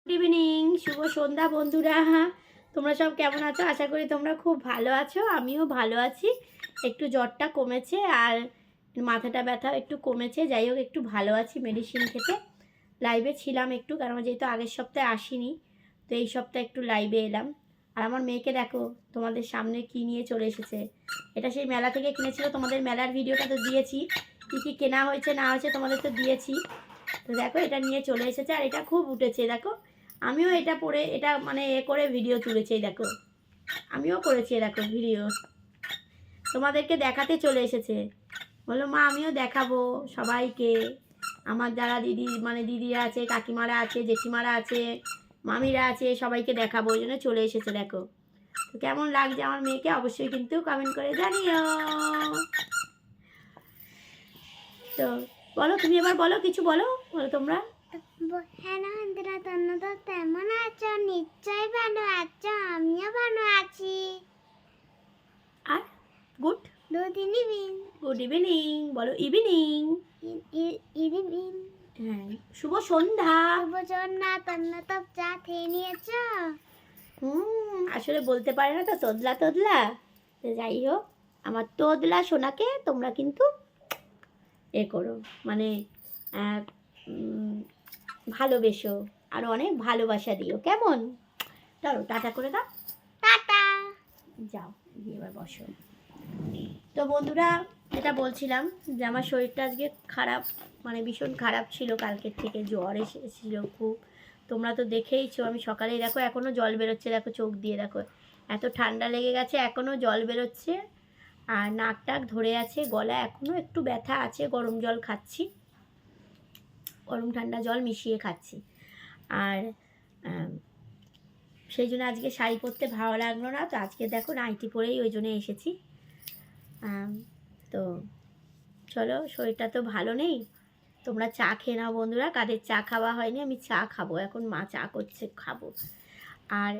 Good evening, শুভ সন্ধ্যা বন্ধুরা। তোমরা সব কেমন আছো? আশা করি তোমরা খুব ভালো আছো। আমিও ভালো আছি। একটু জ্বরটা কমেছে আর মাথাটা ব্যথা একটু কমেছে। যাই হোক, একটু ভালো আছি মেডিসিন খেতে। লাইভে ছিলাম একটু, কারণ যেহেতু আগের সপ্তাহে আসিনি, তো এই সপ্তাহে একটু লাইভে এলাম। আর আমার মেয়েকে দেখো তোমাদের সামনে কি নিয়ে চলে এসেছে। এটা সেই মেলা থেকে কিনেছিল, তোমাদের মেলার ভিডিওটা তো দিয়েছি। কী কী কেনা হয়েছে না হয়েছে তোমাদের তো দিয়েছি। তো দেখো এটা নিয়ে চলে এসেছে, আর এটা খুব উঠেছে। দেখো আমিও এটা পরে এটা মানে করে ভিডিও তুলেছি। দেখো আমিও করেছি, দেখো ভিডিও তোমাদেরকে দেখাতে চলে এসেছে। বললো মা আমিও দেখাবো সবাইকে, আমার যারা দিদি মানে দিদিরা আছে, কাকিমারা আছে, জেঠিমারা আছে, মামিরা আছে, সবাইকে দেখাবো। ওই জন্য চলে এসেছে। দেখো তো কেমন লাগছে আমার মেয়েকে অবশ্যই কিন্তু কমেন্ট করে জানিও। তো বলো, তুমি এবার বলো, কিছু বলো তোমরা। হ্যালো বন্ধুরা, তোমরা তো কেমন আছো? নিশ্চয়ই ভালো আছো, আমিও ভালো আছি। আর গুড ইভিনিং। গুড ইভিনিং বলো, ইভিনিং। ইভিনিং। হ্যাঁ, শুভ সন্ধ্যা। শুভ সন্ধ্যা। তোমরা তো চা খেয়ে নিয়েছো? আসলে বলতে পারে না তো, তোদলা তোদলা। তো যাই হোক, আমার তোদলা সোনাকে তোমরা কিন্তু এ করো, মানে ভালোবেসো, আর অনেক ভালোবাসা দিও, কেমন? চলো টাটা করে দাও। টাটা। যাও গিয়ে এবার বসো। তো বন্ধুরা, এটা বলছিলাম যে আমার শরীরটা আজকে খারাপ, মানে ভীষণ খারাপ ছিল। কালকের থেকে জ্বর এসেছিল খুব। তোমরা তো দেখেইছো, আমি সকালেই দেখো এখনও জল বেরোচ্ছে, দেখো চোখ দিয়ে দেখো এত ঠান্ডা লেগে গেছে, এখনও জল বেরোচ্ছে। আর নাক টাক ধরে আছে, গলা এখনও একটু ব্যথা আছে। গরম জল খাচ্ছি, গরম ঠান্ডা জল মিশিয়ে খাচ্ছি। আর সেই জন্য আজকে শাড়ি পরতে ভালো লাগলো না। তো আজকে দেখো নাইটি পরেই ওই জন্য এসেছি। তো চলো, শরীরটা তো ভালো নেই। তোমরা চা খেয়ে নাও বন্ধুরা, কাদের চা খাওয়া হয়নি। আমি চা খাবো এখন, মা চা করছে, খাবো। আর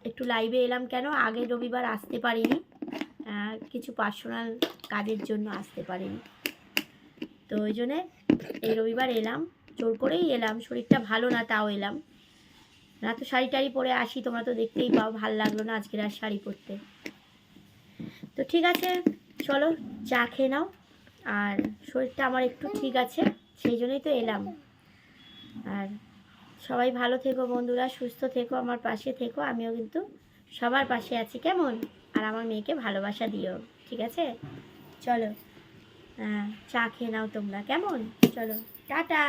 একটু লাইভে এলাম কেন, আগের রবিবার আসতে পারিনি, কিছু পার্সোনাল কাজের জন্য আসতে পারিনি। তো ওই জন্যে এই রবিবার এলাম, জোর করেই এলাম, শরীরটা ভালো না তাও এলাম। না তো শাড়ি টাড়ি পরে আসি, তোমরা তো দেখতেই পাও, ভাল লাগলো না আজকের আর শাড়ি পরতে। তো ঠিক আছে, চলো চা খেয়ে নাও। আর শরীরটা আমার একটু ঠিক আছে, সেই জন্যই তো এলাম। আর সবাই ভালো থেকো বন্ধুরা, সুস্থ থেকো, আমার পাশে থেকো। আমিও কিন্তু সবার পাশে আছি, কেমন? আর আমার মেয়েকে ভালোবাসা দিও, ঠিক আছে? চলো চা খেয়ে নাও তোমরা, কেমন? চলো টাটা।